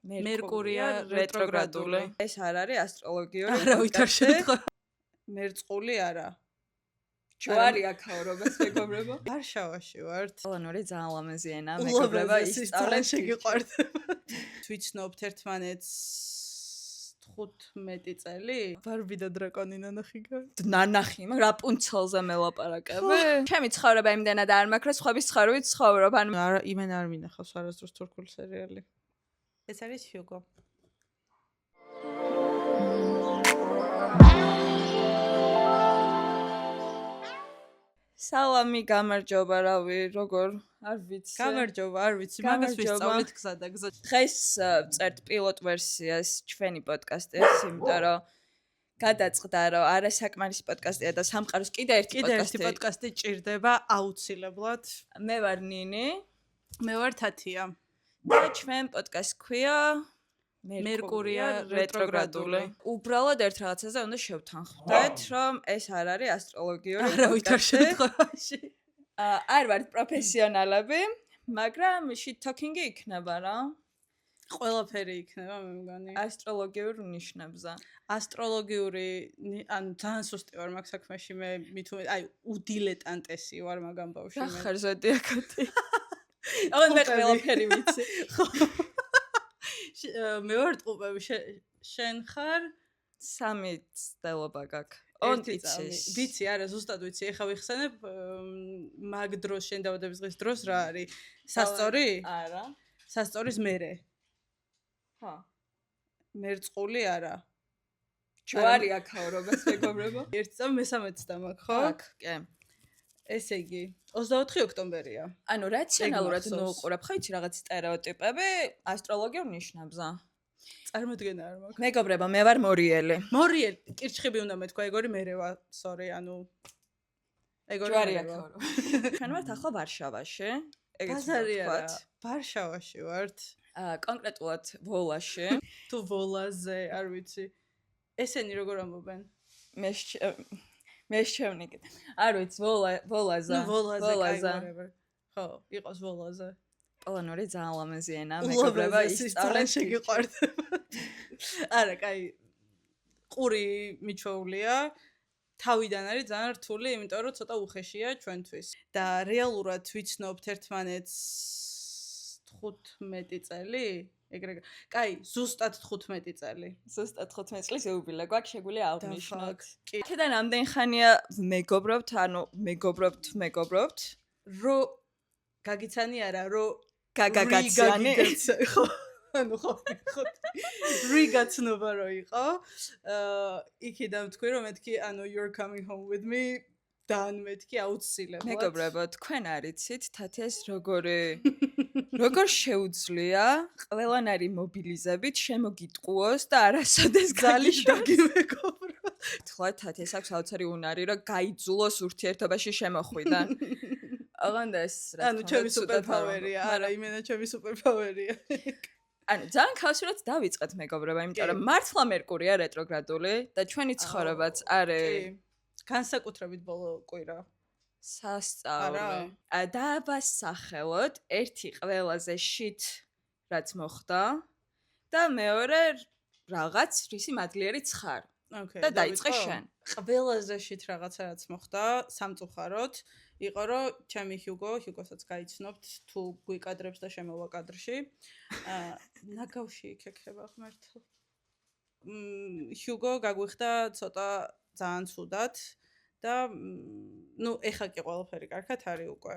მერკურია რეტროგრადული. ეს არ არის ასტროლოგიური არა ვითარშეთქო. მერწყული არა. ჯვარი აქაურობას მეგობრებო. ვარშავაში ვართ. პოლონური ძალიან ლამაზი ენა, მეგობრება ისწავლეთ შეგიყვარდება. თვითცნობთ ერთმანეთს 15 წელი? ბარბი და დრაკონი ნანახიგა. ნანახი, მაგრამ რაპუნცელზე მელაპარაკები. ჩემი ცხოვრება იმდენად არ მაქვს, რომ სხვების ცხოვრებით ცხოვრობ. ანუ არა, იმენ არ მინახავს არასდროს თურქული სერიალი. ეს არის ჰიუგო. სალამი, გამარჯობა, რავი, როგორ არ ვიცი. გამარჯობა, არ ვიცი, მაგას ვისწავლეთ გზა და გზა. დღეს წერთ პილოტ ვერსიას ჩვენი პოდკასტის, იმიტომ რომ გადაწყდა, რომ არასაკმარისი პოდკასტია და სამყაროს კიდე ერთი პოდკასტი ჭირდება აუცილებლად. მე ვარ ნინი, მე ვარ თათია. და ჩვენ პოდკასტი ქვია მერკურია რეტროგრადული. უბრალოდ ერთ რაღაცაზე უნდა შევთანხმდეთ, რომ ეს არ არის ასტროლოგიური არა ვითარშეთქოში. არ ვართ პროფესიონალები, მაგრამ shit talking-ი იქნება რა. ყველაფერი იქნება, მე მგონი. ასტროლოგიურ ნიშნებზე. ასტროლოგიური, ანუ ძალიან სუსტი ვარ მაგ საქმეში, მე მithume, აი, უდილეტანტესი ვარ მაგამ ბავშვი მე. რა ხარ ზოდიაკოთი? ოღონდ მე ყველაფერი ვიცი. მე ვარ ტყუპები, შენ ხარ? 3 ცდელობა გაქვს. ვიცი, არა, ზუსტად ვიცი. ეხა ვიხსენებ მაგ დროს შენ დაბადების დღის დროს რა არის? სასწორი? არა. სასწორის მერე. ხა. მერწყული არა. ჯვარი აქაურობას მეგობრებო. 1 წამ მე-13 წამ აქვს, ხო? აქ, კი. ესე იგი, 24 ოქტომბერია. ანუ რაციონალურად ნუყურებ, ხო იცი რაღაც სტერეოტიპები ასტროლოგიურ ნიშნებზე. წარმოდგენა არ მაქვს. მეგობრებო, მე ვარ მორიელი. მორიელი, კირჩხიბი უნდა მეთქვა, ეგორი მერე ვარ, sorry, ანუ ეგორი ჯვარი აქაურო. ჩვენ ვართ ახლა ვარშავაში. ბაზარი არა, ვარშავაში ვართ. კონკრეტულად ვოლაში. თუ ვოლაზე, არ ვიცი. ესენი როგორ ამბობენ? მე შევნიკეთ. არ ვიცი, ვოლაზა. ვოლაზა. ხო, იყოს ვოლაზე. პოლონური ძალიან ლამაზი ენა, მეგობრება ისწავლეთ შეგიყვარდება. არა, კაი. ყური მიჩვეულია. თავიდან არის ძალიან რთული, იმიტომ რომ ცოტა უხეშია ჩვენთვის. და რეალურად ვიცნობთ ერთმანეთს 15 წელი? ეგრე. კაი, ზუსტად 15 წელი. ზუსტად 15 წლის იუბილე გვაქვს, შეგვიძლია აღნიშნოთ. აქედან ამდენ ხანია მეგობრობთ, ანუ მეგობრობთ. რო გაგიცანი არა, რო გაგაციანი. ხო. ანუ ხო. რიგაცნობა რო იყო. იქიდან თქვი რომ მეთქი, ანუ you're coming home with me. დან მეთქი აუცილებლად. მეგობრებო, თქვენ არიცით, თათიას როგორ შეუძლია ყველანაირი მობილიზებით შემოგიტყუოს და არასოდეს გაგიმეგობრო. თქვა თათიას აქვს საოცარი უნარი, რომ გაიძულოს ურთიერთობაში შემოხვიდან. აღანდა ეს რა. ანუ ჩემი სუპერპავერია, არა, იმენა ჩემი სუპერპავერია. ანუ ძალიან ხავსურად დავიწყეთ მეგობრება, იმიტომ რომ მართლა მერკურია რეტროგრადული და ჩვენი ცხოვრებაც არის განსაკუთრებით ბოლო კვირა. სასწაული. დავასახელოთ ერთი ყველაზე shit რაც მოხდა და მეორე რაღაც რისი მადლიერიც ხარ. და დაიწყე შენ. ყველაზე shit რაღაცა რაც მოხდა სამწუხაროდ იყო რომ ჩემი ჰიუგოსაც გაიცნობთ თუ გვიკადრებს და შემოვა კადრში. ნაგავში იქექება ღმერთო. ჰიუგო გაგვიხდა ცოტა ძალიან ცუდად და ნუ ეხა კი ყველაფერი კარგად არის უკვე.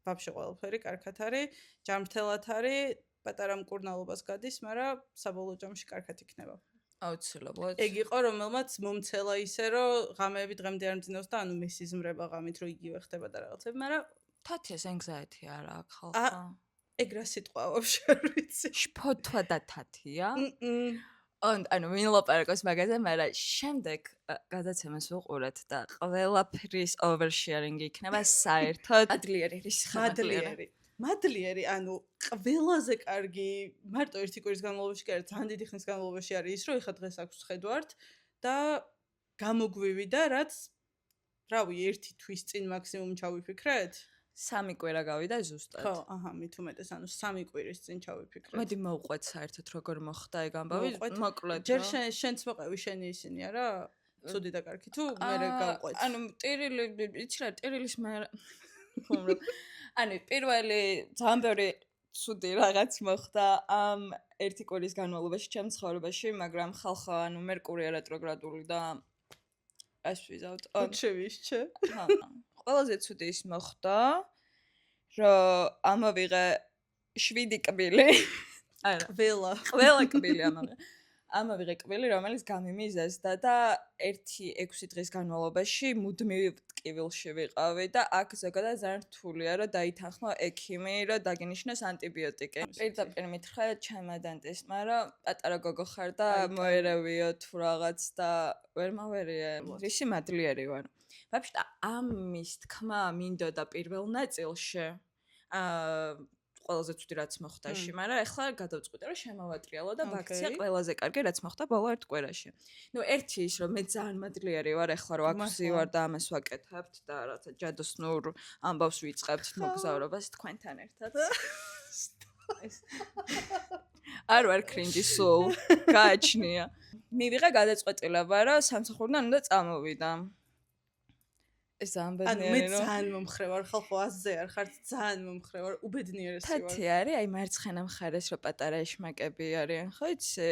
ვაფშე ყველაფერი კარგად არის, ჯანმრთელად არის, პატარა მკურნალობას გადის, მაგრამ საბოლოო ჯამში კარგად იქნება. აუცილებლად. ეგ იყო რომელმაც მომცელა ისე რომ ღამეები დღემდე არ მძინავს და ანუ მესიზმრება ღამით რომ იგივე ხდება და რაღაცები, მაგრამ თათიას anxiety არა აქვს ხალხა. ეგ რა სიტყვა ვაფშე არ ვიცი. შფოთვა და თათია. ანუ ვილაპარაკოს მაგაზე, მაგრამ შემდეგ გადაცემას ვუყურეთ და ყველაფრის oversharing იქნება საერთოდ მადლიერი რისხმადლიერი. მადლიერი, ანუ ყველაზე კარგი მარტო ერთი კვირის განმავლობაში კი არა, ძალიან დიდი ხნის განმავლობაში არის ის, რომ ეხა დღეს აქვს ხედვართ და გამოგვივიდა, რაც რავი, ერთი თვის წინ მაქსიმუმ ჩავიფიქრეთ. 3 კვირა გავიდა ზუსტად. ხო, აჰა, მით უმეტეს, ანუ 3 კვირის წინ ჩავიფიქრეთ. მოდი მოვყვეთ საერთოდ როგორ მოხდა ეგ ამბავი, მოკლედ. ჯერ შენც მოყევი შენი ისინი არა? ცუდი და კარგი თუ მე გავყვეთ. ანუ ტირილი, იცი რა, ტირილის მე ხომ. ანუ პირველი ძალიან ბევრი ცუდი რაღაც მოხდა ამ ერთი კვირის განმავლობაში ჩემს ცხოვრებაში, მაგრამ ხალხო, ანუ მერკურია რეტროგრადული და ეს ვიზავთ. ოჩევიშჩე. ხა. ყველაზე ცუდი ის მოხდა, რომ ამავიღე 7 კბილი. არა, ყველა კბილი ამავიღე კბილი, რომელიც გამიმიზესდა და 1-6 დღის განმავლობაში მუდმივ ტკივილში ვიყავი და აქ ზოგადად ძალიან რთულია, რომ დაითანხმო ექიმი, რომ დაგინიშნოს ანტიბიოტიკი. პირდაპირ მითხრა ჩემმა დენტისტმა, რომ პატარა გოგო ხარ და მოერევიო თუ რაღაც და ვერ მოვერიე. რისი მადლიერი ვარ. ვაფშე ამის თქმა მინდოდა პირველ ნაწილში. ყველაზე ცუდი რაც მოხდაში, მაგრამ ახლა გადავწყვიტე რომ შემოვატრიალო და ვაქცია ყველაზე კარგი რაც მოხდა ბოლო 1 კვირაში. ნუ ერთი ის რომ მე ძალიან მადლიერი ვარ ახლა რომ აქ ვზივარ და ამას ვაკეთებთ და რათა ჯადოსნურ ამბავს ვიწყებთ მოგზაურობას თქვენთან ერთად. არ ვარ კრინჯი სულ, გააჩნია. მივიღე გადაწყვეტილება რომ სამსახურიდან უნდა წამოვიდა. ეს ამბედნიერი ანუ მე ძალიან მომხრე ვარ, ხალხო აზზე არ ხარ, ძალიან მომხრე ვარ, უბედნიერესი ვარ. თათი არის, აი მარცხენა მხარეს რომ პატარა ეშმაკები არიან, ხო იცი?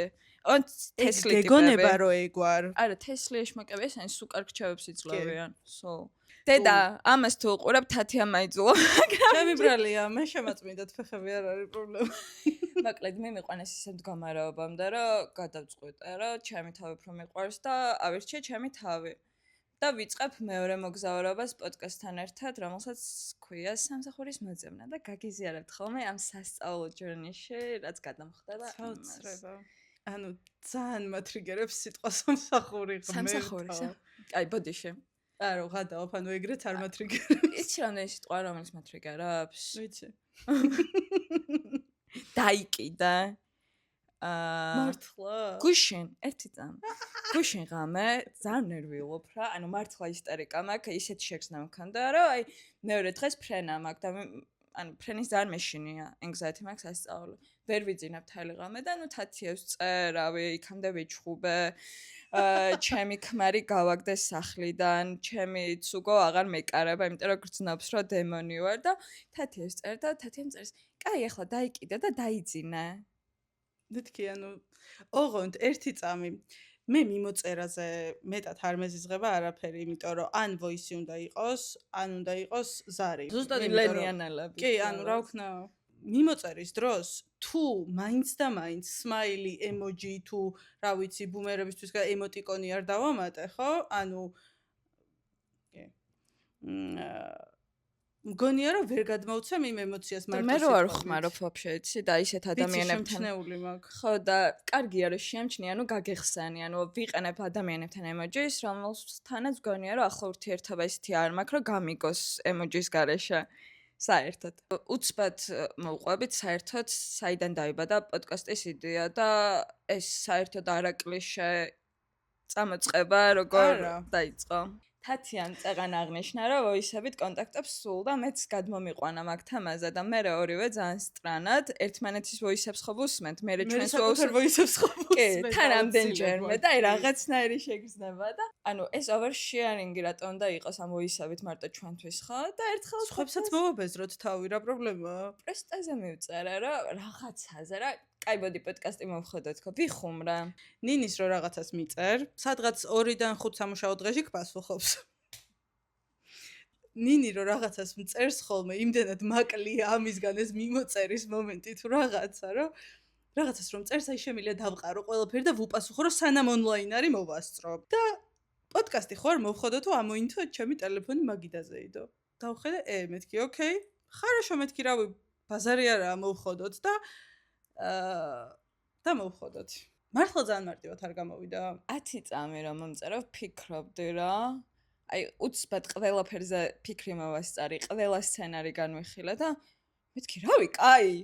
ონ თესლი ტიპები. გეგონება რომ ეგ ვარ. არა, თესლი ეშმაკები ესენ სულ კარგ ჩავებს იძლევიან. სულ. დედა, ამას თუ უყურებ, თათი ამაიძულო. ჩემი ბრალია, მე შემაწმინდათ ფეხები არ არის პრობლემა. მოკლედ მე მიყვანეს ისე მდგომარეობამდე, რომ გადავწყვიტე, რომ ჩემი თავი უფრო მიყვარს და ავირჩიე ჩემი თავი. და ვიწყებ მეორე მოგზაურობას პოდკასტთან ერთად, რომელსაც ქვია სამსახურის მოძებნა და გაგიზიარებთ ხოლმე ამ სასწავლო ჯერნიში, რაც გადამხდა და ცალცრება. ანუ ძალიან მატრიგერებს სიტყვა სამსახური ღმერთო. სამსახურისა. აი, ბოდიში. არო, გადავაფ, ანუ ეგრეთ არ მატრიგერებს. იცი რამდენი სიტყვა რომელიც მატრიგერებს? ვიცი. დაიკიდა. მართლა? გუშინ, ერთი წამ. გუშინ ღამე ძალიან ნერვიულობ რა, ანუ მართლა ისტერიკა მაქვს, ისეთი შეგრძნა მქონდა, რომ აი მეორე დღეს ფრენა მაქვს და ანუ ფრენის ძალიან მეშინია, anxiety მაქვს ასწავლო. ვერ ვიძინებ თელი ღამე და ნუ თათიებს წერავი, იქამდე ვიჩხუბე. ჩემი ქმარი გავაგდეს სახლიდან, ჩემი ცუგო აღარ მეკარება, იმიტომ რომ გრძნობს რომ დემონი ვარ და თათიებს წერ და თათიემ წერს, კაი ახლა დაიკიდე და დაიძინე. მეთქი, ანუ ოღონდ ერთი წამი მე მიმოწერაზე მეტად არ მეზიზღება არაფერი, იმიტომ რომ ან voice უნდა იყოს, ან უნდა იყოს ზარი. ზუსტად ლენიანალები. კი, ანუ რა ვქნა, მიმოწერის დროს თუ მაინც და მაინც smiley emoji თუ რა ვიცი ბუმერებისთვის ემოტიკონი არ დავამატე, ხო? ანუ მგონია რომ ვერ გადმოვცემ იმ ემოციას მარტო. მე რო არ ხმარობ ვაფშე, იცი და ისეთ ადამიანებთან. შემჩნეული მაქვს. ხო და კარგია რომ შეამჩნია, ანუ გაგეხსენი, ანუ ვიყენებ ადამიანებთან ემოჯის, რომელთანაც მგონია რომ ახლა ურთიერთობა ისეთი არ მაქვს, რომ გამიგოს ემოჯის გარეშე. საერთოდ. უცბად მოვყვებით საერთოდ საიდან დაიბადა პოდკასტის იდეა და ეს საერთოდ არაკლიშე წამოწყება როგორ დაიწყო. თათიან წეღან აღნიშნა, რომ ვოისებით კონტაქტებს სულ და მეც გადმომიყვანა მაგ თემაზე და მე ორივე ძალიან სტრანად ერთმანეთის ვოისებს ხო ვუსმენთ, მე ჩვენს ვოისებს ხო ვუსმენთ. კი, თან ამდენჯერმე და აი რაღაცნაირი შეგრძნება და ანუ ეს oversharing-ი რატომ უნდა იყოს ამ ვოისებით მარტო ჩვენთვის ხო და ერთხელ სხვებსაც მოვაბეზროთ თავი, რა პრობლემაა? პრესტაზე მივწერე რა რაღაცაზე რა კაი ბოდი პოდკასტი მოვხდეთ ხო ვიხუმრა ნინის რო რაღაცას მიწერ სადღაც 2-დან 5 სამუშაო დღეში გპასუხობს ნინი რო რაღაცას მწერს ხოლმე იმდენად მაკლია ამისგან ეს მიმოწერის მომენტი თუ რაღაცა რომ რაღაცას რომ წერს აი შემიძლია დავყარო ყველაფერი და ვუპასუხო რომ სანამ ონლაინ არის მოვასწრო და პოდკასტი ხო არ მოვხდო თუ ამოინთო ჩემი ტელეფონი მაგიდაზეიდო დავხედე მეთქი ოკეი ხარაშო მეთქი რავი ბაზარი არაა მოვხდოთ და მოვხდოთ მართლა ძალიან მარტივად არ გამოვიდა 10 წამი რომ მომწერო ვფიქრობდი რა აი უცბად ყველაფერზე ფიქრი მოვასწარი ყველა სცენარი განვიხილე და მეთქი რავი კაი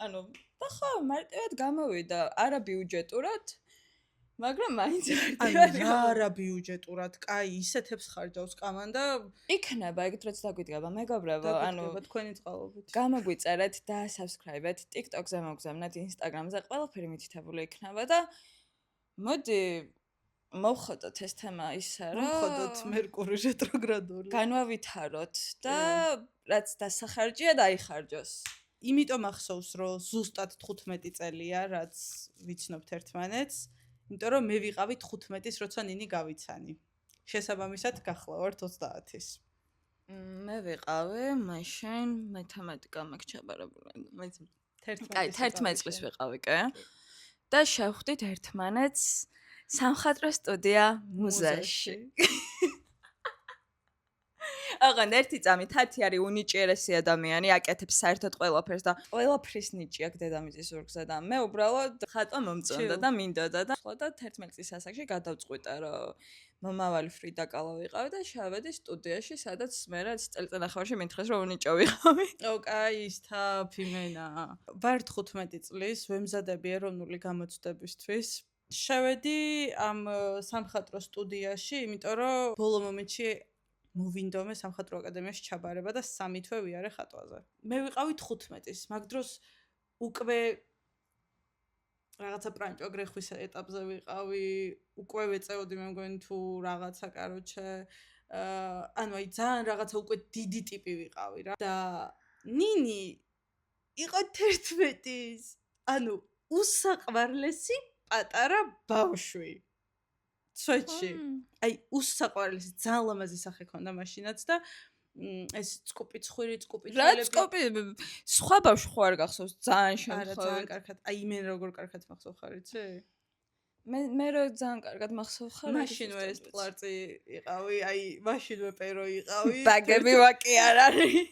ანუ და ხო მარტივად გამოვიდა არა ბიუჯეტურად მაგრამ მაინც რა ბიუჯეტურად, კაი, ისეთებს ხარჯავს კამანდა. იქნება, ეგეთ რაც დაგვიდგება, მეგობრებო, თქვენი წყალობით. გამოგვიწერეთ და subscribe-ეთ, TikTok-ზე მოგზავნეთ, Instagram-ზე, ყველაფერი მითითებული იქნება და მოდი მოვხოდოთ ეს თემა ისე, რომ მოვხოდოთ მერკური რეტროგრადული. განვავითაროთ და რაც დასახარჯია დაიხარჯოს. იმიტომ ახსოვს, რომ ზუსტად 15 წელია, რაც ვიცნობთ ერთმანეთს, იმიტომ რომ მე ვიყავი 15-ის, როცა ნინი გავიცანი. შესაბამისად გახლავართ 30-ის. მე ვიყავი, მაშინ მათემატიკა მაქვს ჩაბარებული. მაინც 11 წლის ვიყავი, კი? და შევხვდით ერთმანეთს სამხატვრო სტუდია მუზეში. აღარ ერთი წამი თათი არის უნიჭიერესი ადამიანი, აკეთებს საერთოდ ყველაფერს და ყველაფრის ნიჭი აქვს დედამიწის ზურგზე და მე უბრალოდ ხატვა მომწონდა და მინდოდა და ხო და 11 წლის ასაკში გადავწყვიტა რომ მომავალი ფრიდა კალა ვიყავი და შევედი სტუდიაში, სადაც მე რაც წელწელახევარში მითხრეს რომ უნიჭო ვიყავი. კაი, სთაფ იმენა. ვარ 15 წლის, ვემზადები ეროვნული გამოცდებისთვის. შევედი ამ სამხატვრო სტუდიაში, იმიტომ რომ ბოლო მომენტში მოვინდომე სამხატვრო აკადემიაში ჩაბარება და 3 თვე ვიარე ხატვაზე. მე ვიყავი 15-ის, მაგ დროს უკვე რაღაცა პრანჭოგრეხვის ეტაპზე ვიყავი, უკვე ვეწეოდი მე მგონი თუ რაღაცა, კაროჩე, ანუ აი ძალიან რაღაცა უკვე დიდი ტიპი ვიყავი რა. და ნინი იყო 11-ის, ანუ უსაყვარლესი პატარა ბავშვი. სვეტში. აი უსაყვარლესი ძალიან ლამაზი სახე ქონდა მაშინაც და ეს წკუპი ცხვირი წკუპი რა წკუპი სხვა ბავშვი ხო არ გახსოვს ძალიან შემთხვევით. არა ძალიან კარგად. აი მე როგორ კარგად მახსოვ ხარ იცი? მე რო ძალიან კარგად მახსოვ ხარ. მაშინვე ეს პლარწი იყავი, აი მაშინვე პერო იყავი. ბაგები ვაკე არ არის.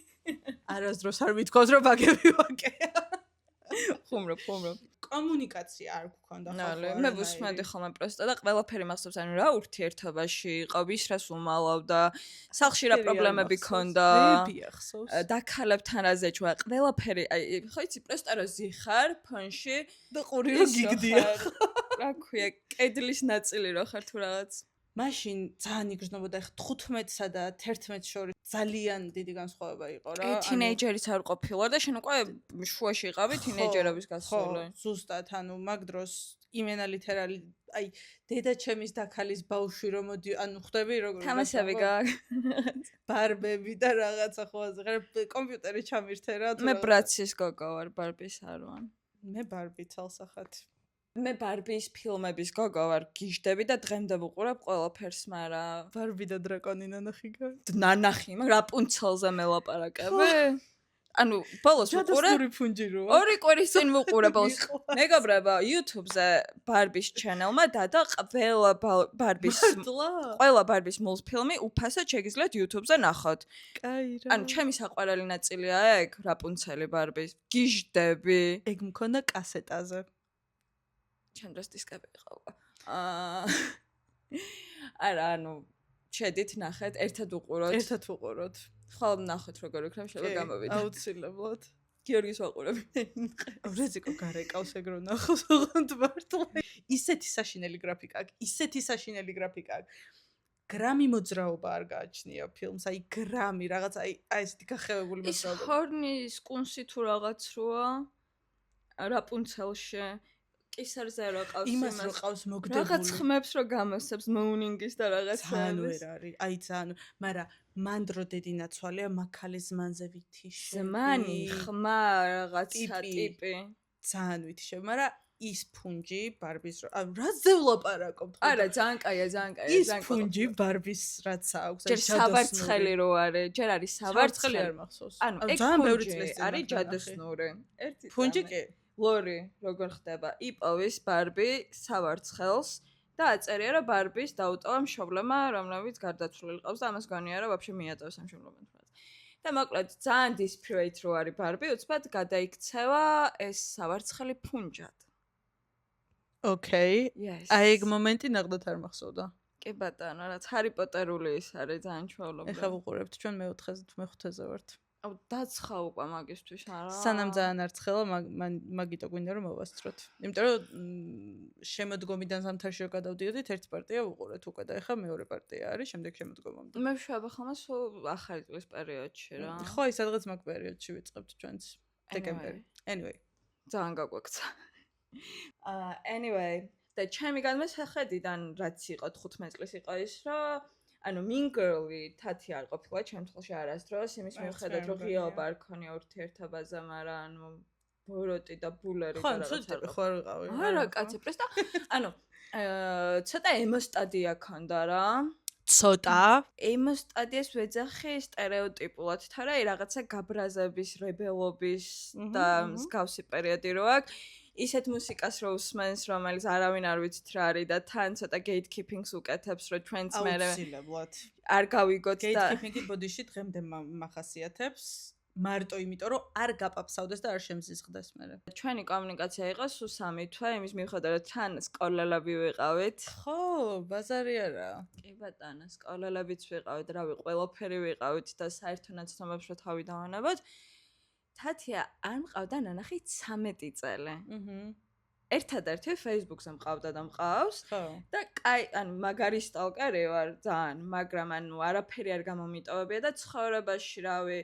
არასდროს არ მithქოს რომ ბაგები ვაკეა. ხუმრობ. კომუნიკაცია არ გქონდა ხო? მე ვუსმენდი ხოლმე პროსტა და ყველაფერი მახსოვს, ანუ რა ურთიერთობაში იყო, ვის რას უმალავდა, სახლში რა პრობლემები ქონდა. მე ახსოვს. დაქალებთან რაზე ჯვა, ყველაფერი, აი, ხო იცი, პროსტა რო ზიხარ ფონში და ყური რო გიგდია. რა ქვია, კედლის ნაწილი რო ხარ თუ რაღაც. მაშინ ძალიან იგრძნობოდა, ხა 15-სა და 11-ს შორის ძალიან დიდი განსხვავება იყო რა. თინეიჯერიც არ ყოფილა და შენ უკვე შუაში იყავი თინეიჯერების გასული. ხო, ზუსტად, ანუ მაგ დროს იმენა ლიტერალი, აი, დედაჩემის დაქალის ბავშვი რომ მოდი, ანუ ხვდები როგორ თამაშები გაქვს. ბარბები და რაღაცა ხო азღარ კომპიუტერი ჩამირთე რა. მე ბრაცის გოგო ვარ, ბარბის არ ვარ. მე ბარბი თალსახად. მე ბარბის ფილმების გოგო ვარ, გიჟდები და დღემდე ვუყურებ ყველაფერს, მაგრამ ბარბი და დრაკონი ნანახი გაქვს? ნანახი, მაგრამ რაპუნცელზე მელაპარაკები? ანუ ბოლოს ვუყურებ. ჯადოსნური ფუნჯი როა. 2 კვირის წინ ვუყურებ ბოლოს. მეგობრებო, YouTube-ზე ბარბის ჩანელმა დადა ყველა ბარბის მულტფილმი უფასოდ შეგიძლიათ YouTube-ზე ნახოთ. კაი რა. ანუ ჩემი საყვარელი ნაწილია ეგ, რაპუნცელი ბარბის. გიჟდები. ეგ მქონდა კასეტაზე. ჩემ დროს დისკები ყავდა. არა, ანუ შედით ნახეთ, ერთად ვუყუროთ. ხო, ნახოთ როგორ იქნება, შეიძლება გამოვიდეთ. აუცილებლად. გიორგის ვაყურებ. რეზიკო გარეკავს ეგ რო ნახოს, ოღონდ მართლა. ისეთი საშინელი გრაფიკა აქვს, ისეთი საშინელი გრაფიკა აქვს. გრამი მოძრაობა არ გააჩნია ფილმს, აი გრამი, რაღაც აი ესეთი გახევებული მოძრაობა. ის ჰორნის კუნსი თუ რაღაც როა რაპუნცელში კისერზე რო ყავს იმას რო ყავს მოგდებული. რაღაც ხმებს რო გამოსცემს მოუნინგის და რაღაცა. ძალიან ვერ არის. აი ძალიან, მაგრამ მანდრო დედინაცვალია მაქალე ზმანზე ვითიში. ზმანი, ხმა, რაღაცა ტიპი. ძალიან ვითიში, მაგრამ ის ფუნჯი ბარბის ანუ რაზე ვლაპარაკობთ? არა, ძალიან კაია. ის ფუნჯი ბარბის რაც აქვს, ჯერ საბარცხელი რო არის, ჯერ არის საბარცხელი არ მახსოვს. ანუ ძალიან ბევრი წელი არის ჯადოსნური. ერთი ფუნჯი კი ლორი როგორ ხდება? იპოვის ბარბი საბარცხელს და აწერია რომ ბარბის დაუტოვა მშობლებმა, რომლებიც გარდაცვლილი ყავს და ამას გონია რომ ვაფშე მიატოვეს ამ მშობლებთან. და მოკლედ ძალიან disparate რო არის ბარბი, უცბად გადაიქცევა ეს საბარცხელი ფუნჯად. ოკეი. აი ეგ მომენტი ნახდათ არ მახსოვდა. კი ბატონო, რაც ჰარი პოტერული ის არის ძალიან ჩვეულებრივი. ეხლა ვუყურებთ ჩვენ მე-4-ზე თუ მე-5-ზე ვართ. აუ დაცხა უკვე მაგისთვის არა. სანამ ძალიან არცხელა მაგიტო გვინდა რომ მოვასწროთ. იმიტომ რომ შემოდგომიდან ზამთარში რო გადავდიოდით, ერთ პარტია ვუყურეთ უკვე და ეხლა მეორე პარტია არის შემდეგ შემოდგომამდე. მე ვშვება ხოლმე სულ ახალი წლის პერიოდში რა. ხო, ის სადღაც მაგ პერიოდში ვიწყებთ ჩვენც დეკემბერი. Anyway. ძალიან გაგვექცა. Anyway, და ჩემი განმესახედიდან რაც იყო 15 წლის იყო ის რომ ანუ Mean Girl-ი თათი არ ყოფილა ჩემ თვალში არასდროს იმის მიუხედავად რომ ღიაობა არ ქონია ურთიერთობაზე, მაგრამ ანუ ბოროტი და ბულერი და რაღაცა ხო არ ვიყავი. არა კაცი პრესტა ანუ ცოტა ემოსტადია ქონდა რა. ცოტა ემოსტადიას ვეძახი სტერეოტიპულად, თორე რაღაცა გაბრაზების, რებელობის და მსგავსი პერიოდი რო აქვს. ისეთ მუსიკას რო უსმენს, რომელიც არავინ არ ვიცით რა არის და თან ცოტა gatekeeping-ს უკეთებს, რომ ჩვენც მერე არ გავიგოთ და gatekeeping-ი ბოდიში დღემდე მახასიათებს მარტო იმიტომ რომ არ გაპაფსავდეს და არ შემზისხდეს მერე. ჩვენი კომუნიკაცია იყო სულ 3 თვე, იმის მიუხედავად რომ თან სკოლელები ვიყავით. ხო, ბაზარი არა. კი ბატონო, სკოლელებიც ვიყავით, რავი, ყველაფერი ვიყავით და საერთო ნაცნობებს რო თავი დავანებოთ. თათია არ მყავდა ნანახი 13 წელი. ერთადერთი Facebook-ზე მყავდა და მყავს. და კაი, ანუ მაგარი სტალკერი ვარ ძალიან, მაგრამ ანუ არაფერი არ გამომიტოვებია და ცხოვრებაში რავი,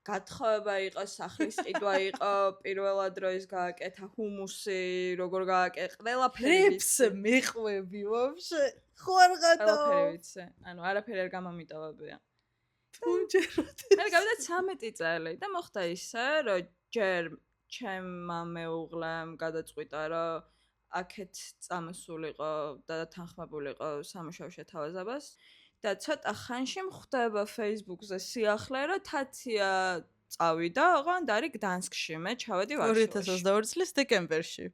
გათხოვება იყო, სახლის ყიდვა იყო, პირველად რო ის გააკეთა ჰუმუსი, როგორ გააკეთა, ყველაფერი ვიცი. მეყვები ვაფშე. ხო არ გადავა. ყველაფერი ვიცი. ანუ არაფერი არ გამომიტოვებია. თუნჯეროდ. მე გავიდა 13 წელი და მოხდა ისე, რომ ჯერ ჩემმა მეუღლემ გადაწყვიტა, რომ აქეთ წამოსულიყო და თანხმებულიყო სამუშაოში თავაზებას და ცოტა ხანში მხვდება Facebook-ზე სიახლე, რომ თათია წავიდა, ოღონდ არის გდანსკში, მე ჩავედი ვარშავაში. 2022 წლის დეკემბერში.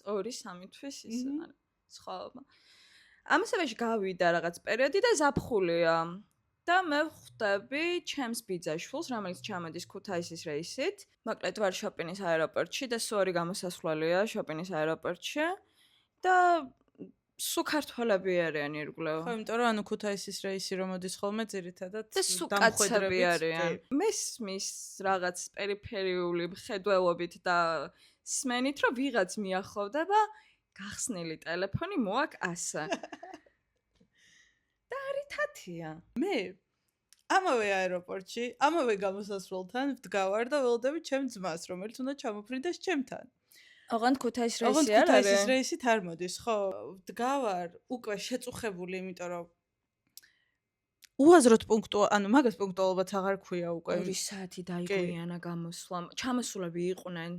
2-3 თვის ის არის. სხვა. ამასობაში გავიდა რაღაც პერიოდი და ზაფხულია. და მე ვხვდები ჩემს ბიძაშვილს, რომელიც ჩამოდის ქუთაისის რეისით. მოკლედ ვარ შოპინის აეროპორტში და სორი გამოსასვლელია შოპინის აეროპორტში და სულ ქართველები არიან ირგვლივ. ხო, იმიტომ რომ ანუ ქუთაისის რეისი რომ მოდის ხოლმე ძირითადად და სულ კაცები არიან. მესმის რაღაც პერიფერიული მხედველობით და სმენით რომ ვიღაც მიახლოვდება, გახსნილი ტელეფონი მოაქვს ასე. და არის თათია. მე ამავე აეროპორტში, ამავე გამოსასვლელთან ვდგავარ და ველოდები ჩემ ძმას, რომელიც უნდა ჩამოფრინდეს ჩემთან. ოღონდ ქუთაისის რეისი არ არის. ოღონდ ქუთაისის რეისით არ მოდის, ხო? ვდგავარ უკვე შეწუხებული, იმიტომ რომ უაზროდ ანუ მაგას პუნქტუალობაც აღარ ქვია უკვე. 2 საათი დაიგვიანა გამოსვლა. ჩამოსულები იყვნენ.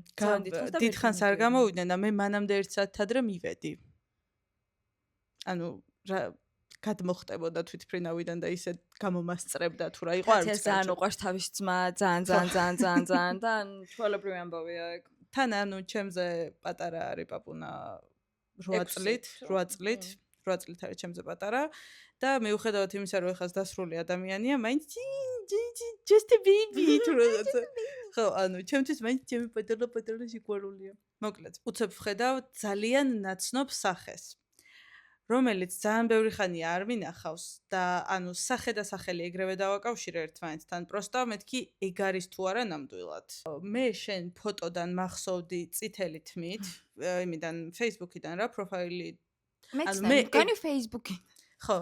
დიდხანს არ გამოვიდნენ და მე მანამდე 1 საათი ადრე მივედი. ანუ რა გადმოხტებოდა თვითფრინავიდან და ისე გამომასწრებდა თუ რა იყო არ ვიცი. ძალიან უყვარს თავის ძმა, ძალიან და ჩვეულებრივი ამბავია ეგ. თან ანუ ჩემზე პატარა არის პაპუნა 8 წლით არის ჩემზე პატარა და მიუხედავად იმისა რომ ეხლა დასრული ადამიანია, მაინც just a baby თუ რაღაცა. ხო, ანუ ჩემთვის მაინც ჩემი პატარა სიყვარულია. მოკლედ, უცებ ვხედავ ძალიან ნაცნობ სახეს. რომელიც ძალიან ბევრი ხანია არ მინახავს და ანუ სახე და სახელი ეგრევე დავაკავშირე ერთმანეთთან. პროსტა მეთქი ეგ არის თუ არა ნამდვილად. მე შენ ფოტოდან მახსოვდი წითელი თმით, იმიდან Facebook-იდან რა პროფაილი. ანუ მე განი Facebook-ი. ხო.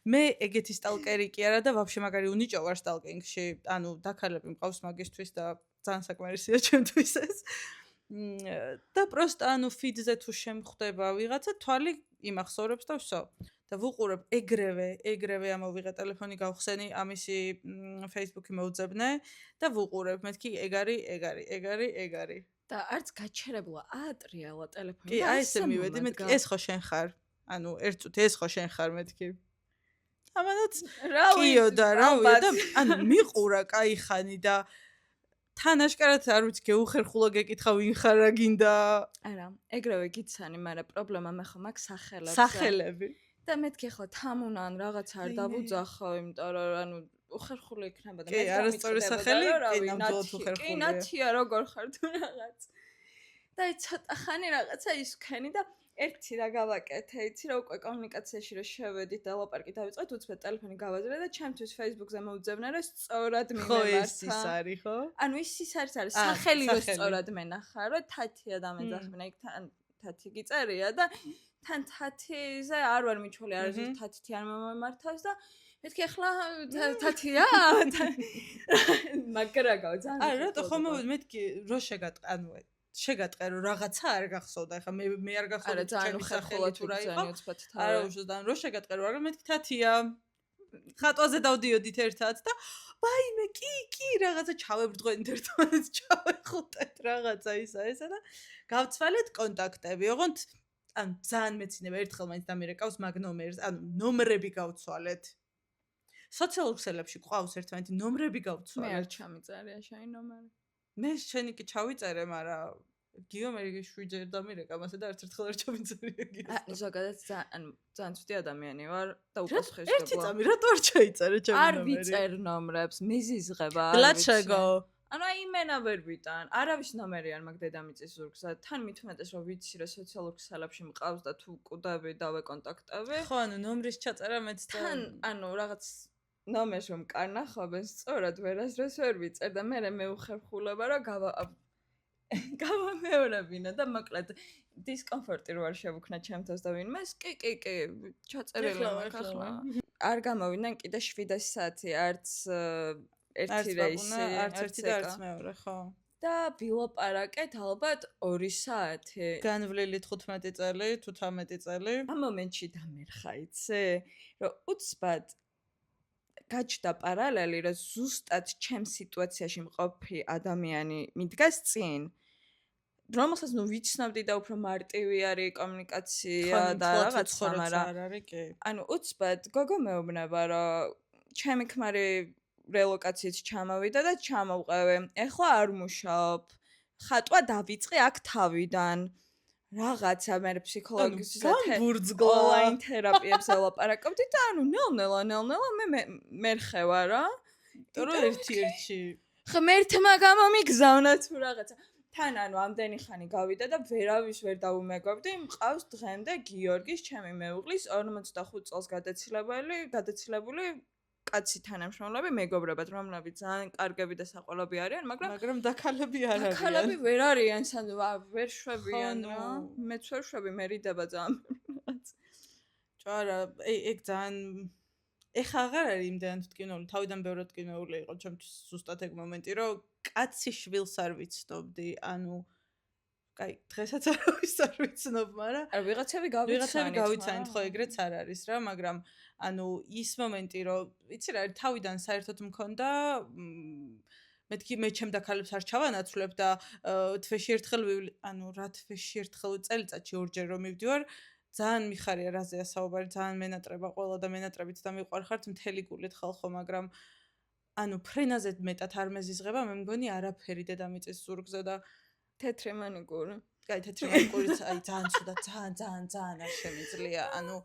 მე ეგეთი სტალკერი კი არა და ვაფშე მაგარი უნიჭო ვარ სტალკინგში. ანუ დაქალები მყავს მაგისთვის და ძალიან საკმარისია ჩემთვის ეს. და პროსტა ანუ ფიდზე თუ შემხვდება ვიღაცა თვალი იმახსოვრებს და ვსო. და ვუყურებ ეგრევე ამოვიღე ტელეფონი გავხსენი, ამისი Facebook-ი მოვძებნე და ვუყურებ, მეთქი ეგ არის. და არც გაჩერებულა აატრიალა ტელეფონი. კი, აი ესე მივედი, მეთქი ეს ხო შენ ხარ? ანუ ერთ წუთი ეს ხო შენ ხარ, მეთქი. ამანაც კიო და რავი და ანუ მიყურა კაი ხანი და თან აშკარად არ ვიცი გეუხერხულა გეკითხა ვინ ხარ რა გინდა. არა, ეგრევე გიცანი, მაგრამ პრობლემა მე ხომ აქვს სახელები. და მეთქი ხო თამუნან რაღაც არ დავუძახო, იმიტომ რომ ანუ უხერხული იქნება და მე არასწორი სახელი, კი ნამდვილად უხერხულია. კი ნათია როგორ ხარ თუ რაღაც. და ცოტა ხანი რაღაცა ის ვქენი და ერთი რა გავაკეთე, იცი რა უკვე კომუნიკაციაში რომ შევედით და ლაპარაკი დავიწყეთ, უცბად ტელეფონი გავაძლევ და ჩემთვის Facebook-ზე მოვუძებნა რომ სწორად მიმართა. ხო ეს ის არის, ხო? ანუ ის არის სახელი რომ სწორად მენახა, რომ თათია დამეძახმნა, იქ თათი გიწერია და თან თათიზე არ ვარ მიჩველი, არის თათი არ მომართავს და მეთქი ახლა თათია? მაგრაგავ ძალიან. არა, რატო ხომ მეთქი რო შეგატყე რომ რაღაცა არ გახსოვდა, ახლა მე არ გახსოვდა ჩემი სახელი თუ რა იყო. არა, უშუალოდ რო შეგატყე რომ არა მეთქი თათია. ხატვაზე დავდიოდით ერთად და ბაიმე კი რაღაცა ჩავებრძღვენით ერთმანეთს ჩავეხუტეთ რაღაცა ესა და გავცვალეთ კონტაქტები. ოღონდ ანუ ძალიან მეცინება ერთხელ მაინც დამირეკავს მაგ ნომერს, ანუ ნომრები გავცვალეთ. სოციალურ ქსელებში ყავს ერთმანეთი ნომრები გავცვალეთ. მე არ ჩამიწერია შენი ნომერი. მე შენი კი ჩავიწერე, მაგრამ გიო მე შვიჯერ დამირეკა მასე და ერთ ერთხელ არ ჩამიწერია გიო. ზოგადად ძალიან ცუდი ადამიანი ვარ და უპასუხისმგებლო. ერთი წამი რატო არ ჩაიწერე ჩემი ნომერი? არ ვიწერ ნომრებს, მიზიზღება. გლაჩეგო. ანუ აი იმენა ვერ ვიტან. არავის ნომერი არ მაქვს დედამიწის ზურგზე. თან მithumetes რომ ვიცი რომ სოციალურ ქსელებში მყავს და თუ კუდები დავეკონტაქტები. ხო, ანუ ნომრის ჩაწერა მეც თან ანუ რაღაც ნომერს რომ კარნახობენ სწორად ვერასდროს ვერ ვიწერ და მე მეუხერხულება რომ გავამეორებინა და მოკლედ დისკომფორტი რო არ შევუქნა ჩემთვის და ვინმეს კი ჩაწერილი მაქვს ახლა. არ გამოვიდნენ კიდე 7 საათი არც ერთი რეისი, არც ერთი და არც მეორე, ხო. და ვილაპარაკეთ ალბათ 2 საათი. განვლილი 15 წელი, თუ 18 წელი. ამ მომენტში დამერხა, იცი? რომ უცბად გაჩნდა პარალელი, რომ ზუსტად ჩემ სიტუაციაში მყოფი ადამიანი მიდგას წინ. რომელსაც ნუ ვიცნობდი და უფრო მარტივი არის კომუნიკაცია და რაღაცა, მაგრამ ანუ უცბად გოგო მეუბნება, რომ ჩემი ქმარი რელოკაციით ჩამოვიდა და ჩამოვყევე. ეხლა არ მუშაობ. ხატვა დავიწყე აქ თავიდან. რაღაცა მე ფსიქოლოგის ონლაინ თერაპიებს ელაპარაკობდი და ანუ ნელ-ნელა მე რხევა რა. იმიტომ რომ ერთ-ერთში ღმერთმა გამომიგზავნა თუ რაღაცა. თან ანუ ამდენი ხანი გავიდა და ვერავის ვერ დაუმეგობრდი. მყავს დღემდე გიორგის ჩემი მეუღლის 45 წელს გადაცილებული კაცი თანამშრომლები მეგობრებად, რომლებიც ძალიან კარგები და საყოელები არიან, მაგრამ დაქალები არ არიან. დაქალები ვერ არიან, სანუ ვერ შვებიან რა. მეც ვერ შვები, მე რიდება ძალიან. ჭარა, ეგ ძალიან ეხა აღარ არის იმდენად თკინეული, თავიდან ბევრად თკინეული იყო ჩემთვის ზუსტად ეგ მომენტი, რომ კაცი შვილს არ ვიცნობდი, ანუ კაი, დღესაც არ ვიცნობ, მაგრამ ვიღაცები გავიცანით, ხო, ეგრეც არ არის რა, მაგრამ ანუ ის მომენტი, რომ იცი რა, თავიდან საერთოდ მქონდა მეთქი მე ჩემ დაქალებს არ ჩავანაცვლებ და თვეში ერთხელ ანუ რა თვეში ერთხელ წელიწადში ორჯერ რომ მივდივარ, ძალიან მიხარია რაზეა საუბარი, ძალიან მენატრება ყველა და მენატრებით და მიყვარხართ მთელი გულით ხალხო, მაგრამ ანუ ფრენაზე მეტად არ მეზიზღება, მე მგონი არაფერი დედამიწის ზურგზე და თეთრი მანიკური. კაი, თეთრი მანიკურიც აი ძალიან ცუდა, ძალიან არ შემიძლია. ანუ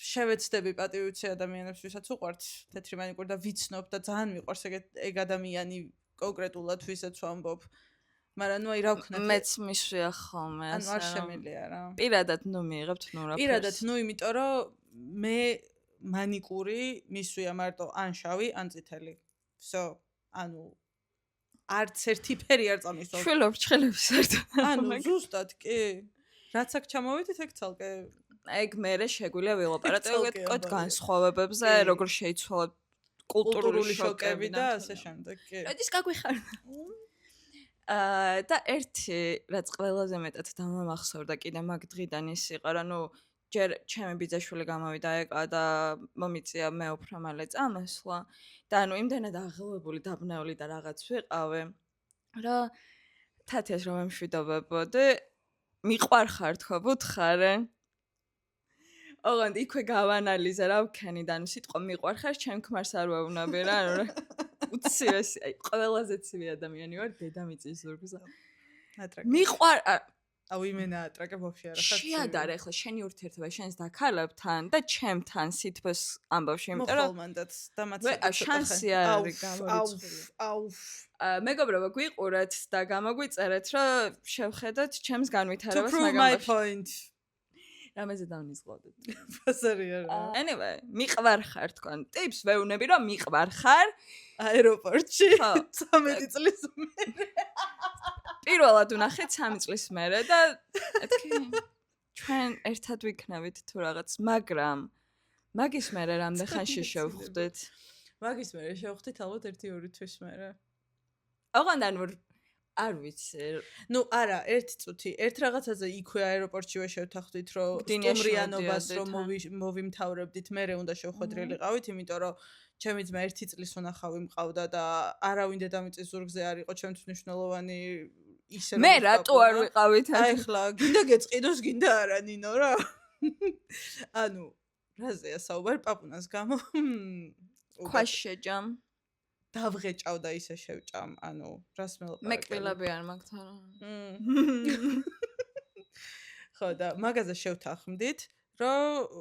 შევეცდები პატივიცი ადამიანებს, ვისაც უყვართ თეთრი მანიკური და ვიცნობ და ძალიან მიყვარს ეგ ადამიანი კონკრეტულად ვისაც ვამბობ. მაგრამ ნუ აი რა ვქნა? მეც მისვია ხოლმე ასე. ანუ არ შემიძლია რა. პირადად ნუ მიიღებთ ნუ რა. პირადად ნუ იმიტომ რომ მე მანიკური მისვია მარტო ან შავი, ან წითელი. всё. ანუ არც ერთი ფერი არ წამისვავს. შვილობ-ჩხილებს საერთოდ. ანუ ზუსტად კი. რაც აქ ჩამოვიდეთ, ეგ ცალკე ეგ მერე შეგვიძლია ვილაპარაკოთ განსხვავებებზე, როგორ შეიცვალა კულტურული შოკები და ასე შემდეგ. კი. ედის გაგვიხარდა. და ერთი რაც ყველაზე მეტად დამამახსოვრდა კიდე მაგ დღიდან ის იყო, რა ნუ ჯერ ჩემი ბიძაშვილი გამოვიდა ეკა და მომიწია მე უფრო მალე წამოსვლა და ანუ იმდენად აღელვებული დაბნეული და რაღაც ვიყავე რა თათიას რომ მშვიდობებოდი მიყვარხარ თქო ვუთხარე ოღონდ იქვე გავანალიზე რა ვქენი და ანუ სიტყვა მიყვარხარ ჩემ ქმარს არ ვეუბნები რა ანუ უცივესი აი ყველაზე ცივი ადამიანი ვარ დედამიწის ზურგზე მიყვარ აუ იმენა ატრაკე ვაფშე არა ხარ შეადარე ახლა შენი ურთიერთობა შენს და ქალებთან და ჩემთან სითბოს ამბავში იმიტომ რომ მოხალმანდაც დამაცადა შანსი არ არის გამორიცხული აუ მეგობრებო გვიყურეთ და გამოგვიწერეთ რომ შევხედოთ ჩემს განვითარებას to prove my point რამეზე დავნიზღოდეთ ფასარი არა anyway მიყვარ ხარ თქვენ ტიპს ვეუბნები რომ მიყვარ ხარ აეროპორტში 13 წლის მერე პირველად ვნახეთ 3 წლის მერე და ეთქი ჩვენ ერთად ვიქნებით თუ რაღაც მაგრამ მაგის მერე რამდენ ხანში შევხვდით მაგის მერე შევხვდით ალბათ 1-2 თვის მერე ოღონდ არ ვიცი ნუ არა ერთი წუთი ერთ რაღაცაზე იქვე აეროპორტშივე შევთანხმდით რომ სტუმრიანობას რომ მოვიმთავრებდით მერე უნდა შევხვედრილიყავით იმიტომ რომ ჩემი ძმა 1 წლის უნახავი მყავდა და არავინ დედამიწის ზურგზე არ იყო ჩემთვის მნიშვნელოვანი ისე მე რატო არ ვიყავით აი ხლა გინდა გეწყიდოს გინდა არა ნინო რა ანუ რაზეა საუბარი პაპუნას გამო ქვას შეჯამ დავღეჭავ და ისე შევჭამ ანუ რას მელაპარაკე მე კბილები არ მაქვს არა ხო და მაგაზე შევთანხმდით რომ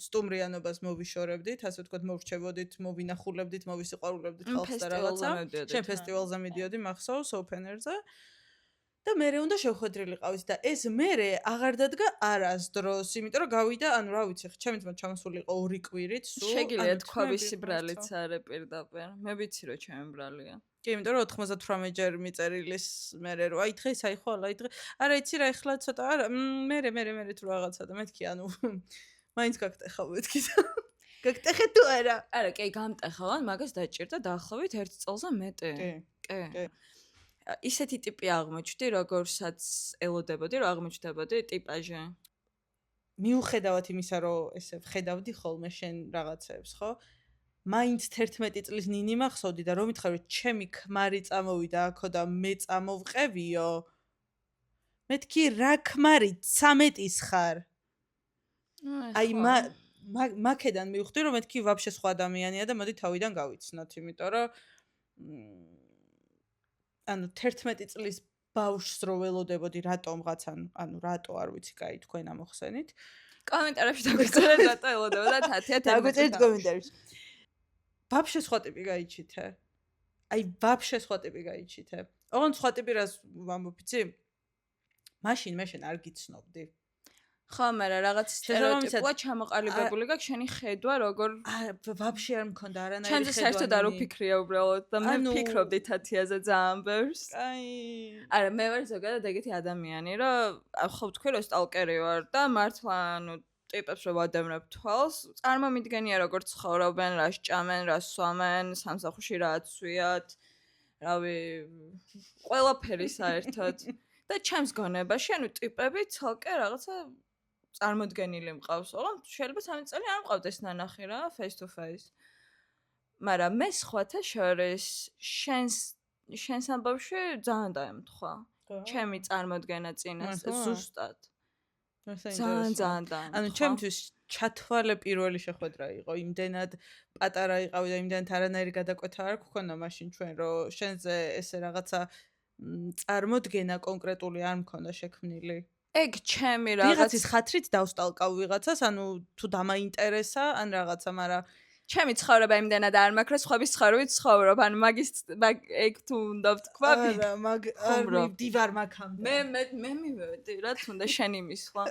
სტუმრიანობას მოვიშორებდით ასე ვთქვათ მოვრჩევოდით მოვინახულებდით მოვისიყვარულებდით ხალხს და რაღაცა შენ ფესტივალზე მიდიოდი მახსოვს ოპენერზე და მერე უნდა შევხვედრილიყავით და ეს მერე აღარ დადგა არასდროს, იმიტომ რომ გავიდა, ანუ რა ვიცი, ჩემი ძმა ჩამოსული იყო 2 კვირით, სულ. შეგიძლია თქვა ვისი ბრალიც არის პირდაპირ. მე ვიცი რომ ჩემი ბრალია. კი, იმიტომ რომ 98 ჯერ მიწერილის მერე რო აი დღეს აი ხოლა, აი დღე. არა, იცი რა, ეხლა ცოტა არა, მერე თუ რაღაცა და მეთქი, ანუ მაინც გაგტეხავ მეთქი. გაგტეხე თუ არა? არა, კი, გამტეხავ, მაგას დაჭირდა დაახლოებით 1 წელზე მეტი. კი. ისეთი ტიპი აღმოჩნდი, როგორსაც ელოდებოდი, რომ აღმოჩნდებოდი ტიპაჟი. მიუხედავად იმისა, რომ ესე ვხედავდი ხოლმე შენ რაღაცებს, ხო? მაინც 11 წლის ნინი მახსოვდი და რომ მითხარ, რომ ჩემი ქმარი წამოვიდა აქო და მე წამოვყევიო. მეთქი რა ქმარი 13-ის ხარ? აი მაკედან მივხვდი, რომ მეთქი ვაფშე სხვა ადამიანია და მოდი თავიდან გავიცნოთ, იმიტომ რომ ანუ 11 წლის ბავშვს რო ველოდებოდი რატომღაც ანუ რატო არ ვიცი, კაი თქვენ ამოხსენით. კომენტარებში დაგვიწერეთ რატო ელოდებოდა თათია დაგვიწერეთ კომენტარებში. ვაფშე სხვა ტიპი გაიჩითე. აი ვაფშე სხვა ტიპი გაიჩითე. ოღონდ სხვა ტიპი რას ვამბობ, იცი? მაშინ მე შენ არ გიცნობდი. ხო, მაგრამ რაღაც სტერეოტიპია ჩამოყალიბებული გაქვს შენი ხედვა, როგორ ვაფშე არ მქონდა არანაირი ხედვა. ჩემზე საერთოდ არ ვფიქრია უბრალოდ და მე ვფიქრობდი თათიაზე ძალიან ბევრს. აი. არა, მე ვარ ზოგადად ეგეთი ადამიანი, რომ ხო ვთქვი, რომ სტალკერი ვარ და მართლა ანუ ტიპებს რო ვადევნებ თვალს, წარმომიდგენია როგორ ცხოვრობენ, რა სჭამენ, რა სვამენ, სამსახურში რა აცვიათ. რავი, ყველაფერი საერთოდ. და ჩემს გონებაში ანუ ტიპები ცალკე რაღაცა წარმოდგენილი მყავს. ოღონდ შეიძლება 3 წელი არ მყავდეს ნანახი რა, face to face. მაგრამ მე სხვათა შორის შენს ამბავში ძალიან დაემთხვა. ჩემი წარმოდგენა წინას ზუსტად. ძალიან. ანუ ჩემთვის ჩათვალე პირველი შეხვედრა იყო. იმდენად პატარა იყავი და იმდენად არანაირი გადაკვეთა არ გქონდა მაშინ ჩვენ რომ შენზე ესე რაღაცა წარმოდგენა კონკრეტული არ მქონდა შექმნილი. ეგ ჩემი რაღაც ვიღაცის ხათრით დავსტალკავ ვიღაცას, ანუ თუ დამაინტერესა, ან რაღაცა, მაგრამ ჩემი ცხოვრება იმდენად არ მაქვს, რომ სხვების ცხოვრებით ცხოვრობ, ანუ მაგის ეგ თუ უნდა ვთქვა, არა, არ მივდივარ მაგამდე. მე მივედი, რა თუნდა შენი მისვლა.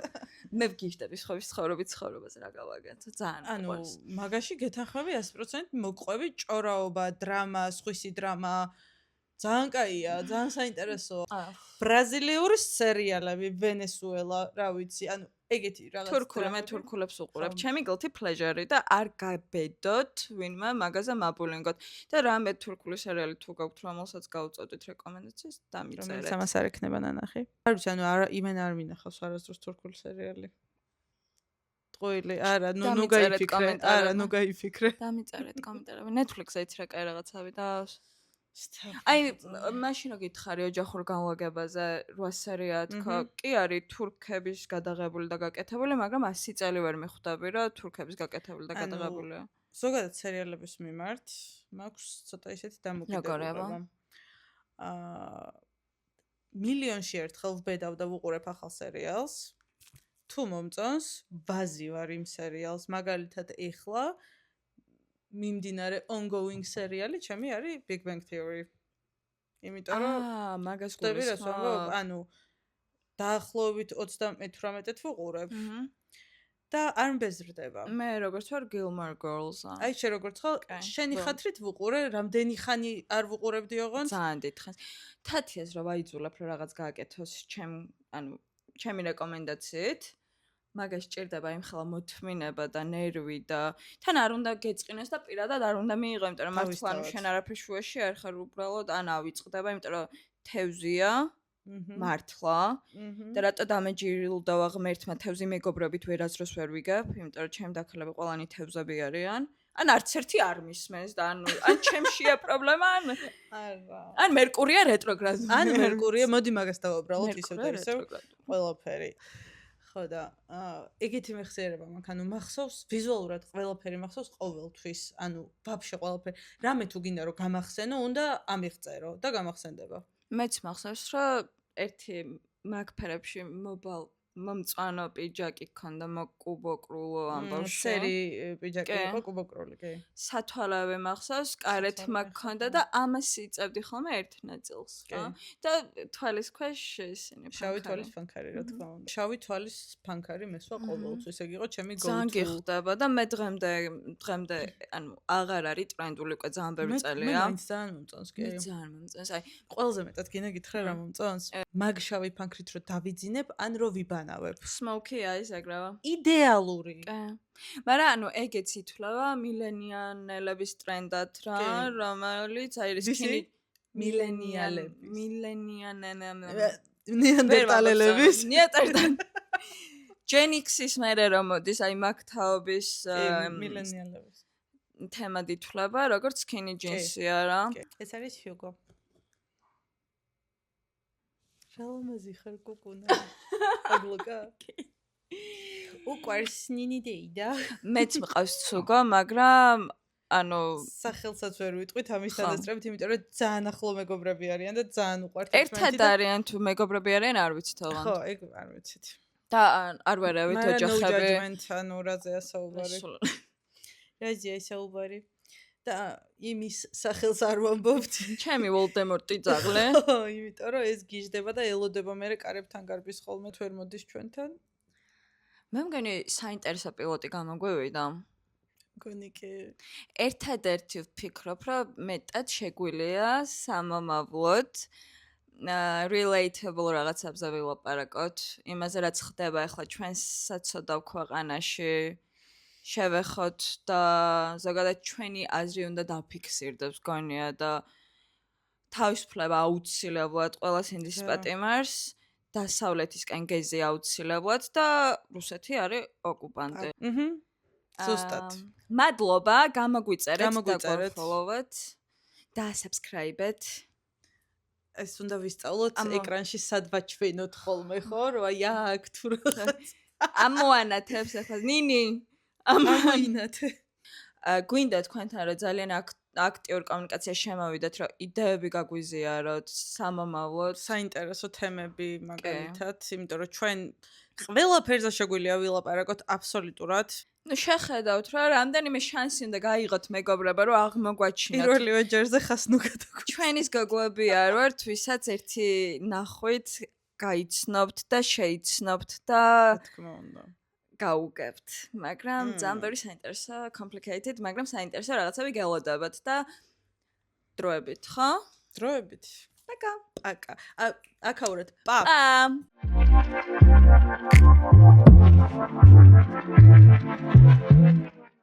მე ვგიშდები სხვების ცხოვრებით ცხოვრებას რა გავაგეთო, ძალიან ანუ მაგაში გეთანხმები 100% მოგყვები ჭორაობა, დრამა, სხვისი დრამა ძალიან კაია, ძალიან საინტერესოა. ბრაზილიური სერიალები, ვენესუელა, რა ვიცი, ანუ ეგეთი რაღაც თურქული, მე თურქულებს უყურებ. ჩემი guilty pleasure და არ გაბედოთ ვინმე მაგაზე მაბულინგოთ. და რამე თურქული სერიალი თუ გაქვთ, რომელსაც გავუწოდით რეკომენდაციას, დამიწერეთ. რომელიც ამას არ ექნება ნანახი. არ ვიცი, ანუ იმენ არ მინახავს არასდროს თურქული სერიალი. ტყუილი, არა, ნუ გაიფიქრე, არა, ნუ გაიფიქრე. დამიწერეთ კომენტარები. Netflix-ზე იცი რა კაი რაღაცები და აი, მაშინ რო გითხარი ოჯახურ განლაგებაზე 8 სერია თქო, კი არის თურქების გადაღებული და გაკეთებული, მაგრამ 100 წელი ვერ მიხვდები, რომ თურქების გაკეთებული და გადაღებულია. ზოგადად სერიალების მიმართ მაქვს ცოტა ისეთი დამოკიდებულება. მილიონში ერთხელ ვბედავ და ვუყურებ ახალ სერიალს. თუ მომწონს, ვაზი ვარ იმ სერიალს. მაგალითად, ეხლა მიმდინარე ongoing სერიალი ჩემი არის Big Bang Theory. იმიტომ რომ მაგას ხდები რას ვამბობ, ანუ დაახლოებით 17-18-ით ვუყურებ. და არ მბეზრდება. მე როგორც ვარ Gilmore Girls-ა. აი შე როგორც ხო, შენი ხათრით ვუყურე, რამდენი ხანი არ ვუყურებდი ოღონდ? ძალიან დიდხანს. თათიას რა ვაიძულებ რომ რაღაც გააკეთოს ჩემი რეკომენდაციით. მაგას ჭირდება იმხელა მოთმინება და ნერვი და თან არ უნდა გეწყინოს და პირადად არ უნდა მიიღო, იმიტომ რომ მართლა შენ არაფერ შუაში არ ხარ უბრალოდ ან ავიწყდება, იმიტომ რომ თევზია მართლა და რატო დამეჯილდავა ღმერთმა თევზი მეგობრობით ვერასდროს ვერ ვიგებ, იმიტომ რომ ჩემი დაქალები ყველანი თევზები არიან. ან არც ერთი არ მისმენს და ან ჩემშია პრობლემა ან მერკურია რეტროგრადული. ან მერკურია, მოდი მაგას დავაბრალოთ ისევ და ისევ ყველაფერი. ხო და ეგეთი მეხსიერება მაქვს, ანუ მახსოვს ვიზუალურად ყველაფერი მახსოვს ყოველთვის, ანუ ვაფშე ყველაფერი. რამე თუ გინდა რომ გამახსენო, უნდა ამიღწერო და გამახსენდება. მეც მახსოვს რომ ერთი მაგფერებში მომწვანო პიჯაკი ქონდა მოკუბოკრულო ამბავში. სერი პიჯაკი იყო კუბოკრული, კი. სათვალავე მახსოვს, კარეთ მაგქონდა და ამას იწევდი ხოლმე ერთ ნაწილს, რა. და თვალის ქვეშ ისინი შავი თვალის ფანქარი, რა თქმა უნდა. შავი თვალის ფანქარი მესვა ყოველთვის, ეგ იყო ჩემი go-to. ძალიან გიხდება და მე დღემდე ანუ აღარ არის ტრენდული უკვე ძალიან ბევრი წელია. მე მაინც ძალიან მომწონს, კი. მე ძალიან მომწონს, აი ყველაზე მეტად გინდა გითხრა რა მომწონს? მაგ შავი ფანქრით რო დავიძინებ, ან რო ვიბანავებ. Smoky eyes ეგრევა. იდეალური. კი. მაგრამ ანუ ეგეც ითვლება მილენიალების ტრენდად რა, რომელიც აი ეს ქინი ნეანდერტალელების ჯენიქსის მერე რომ მოდის აი მაგთაობის მილენიალების თემად ითვლება, როგორც skinny jeans-ია რა. ეს არის ჰიუგო. შალომაზი ხარ კუკუნა. აგლოკა. უყვარს ნინი დეიდა. მეც მყავს ცუგო, მაგრამ ანუ სახელსაც ვერ ვიტყვით ამის დადასტურებით, იმიტომ რომ ძალიან ახლო მეგობრები არიან და ძალიან უყვართ ერთად არიან თუ მეგობრები არიან, არ ვიცით ოღონდ. ხო, ეგ არ ვიცით. და არ ვერავით ოჯახები. No judgment, ანუ რაზეა საუბარი. რაზეა საუბარი? და იმის სახელს არ ვამბობთ. ჩემი ვოლდემორტი ძაღლე. ხო, იმიტომ რომ ეს გიჟდება და ელოდება მე კარებთან გარბის ხოლმე თუ ვერ მოდის ჩვენთან. მე მგონი საინტერესო პილოტი გამოგვივიდა. მგონი კი. ერთადერთი ვფიქრობ, რომ მეტად შეგვიძლია სამომავლოდ relatable რაღაცებზე ვილაპარაკოთ, იმაზე რაც ხდება ახლა ჩვენ საცოდავ ქვეყანაში. შევეხოთ და ზოგადად ჩვენი აზრი უნდა დაფიქსირდეს გონია და თავისუფლება აუცილებლად ყველა სინდის პატიმარს დასავლეთისკენ გეზი აუცილებლად და რუსეთი არის ოკუპანტი. ზუსტად. მადლობა, გამოგვიწერეთ და გვfollow-ეთ და subscribe-ეთ. ეს უნდა ვისწავლოთ ეკრანში სად ვაჩვენოთ ხოლმე ხო, რომ აი აქ თუ რაღაც ამოანათებს ახლა ნინი ამოინათე. გვინდა თქვენთან რომ ძალიან აქტიურ კომუნიკაციაში შემოვიდეთ, რომ იდეები გაგვიზიაროთ, სამომავლოდ, საინტერესო თემები მაგალითად, იმიტომ რომ ჩვენ ყველაფერზე შეგვიძლია ვილაპარაკოთ აბსოლუტურად. ნუ შეხედავთ რა, რამდენიმე შანსი უნდა გაიღოთ მეგობრებო, რომ აღმოგვაჩინოთ. პირველივე ჯერზე ხასნუგად. ჩვენის გოგოები არ ვართ, ვისაც ერთი ნახვით გაიცნობთ და შეიცნობთ და თქმა უნდა. გაუგებთ, მაგრამ ძალიან ბევრი საინტერესო complicated, მაგრამ საინტერესო რაღაცები გელოდებათ და დროებით, ხო? დროებით. პაკა. პაკა. აკაურად. პა. პა.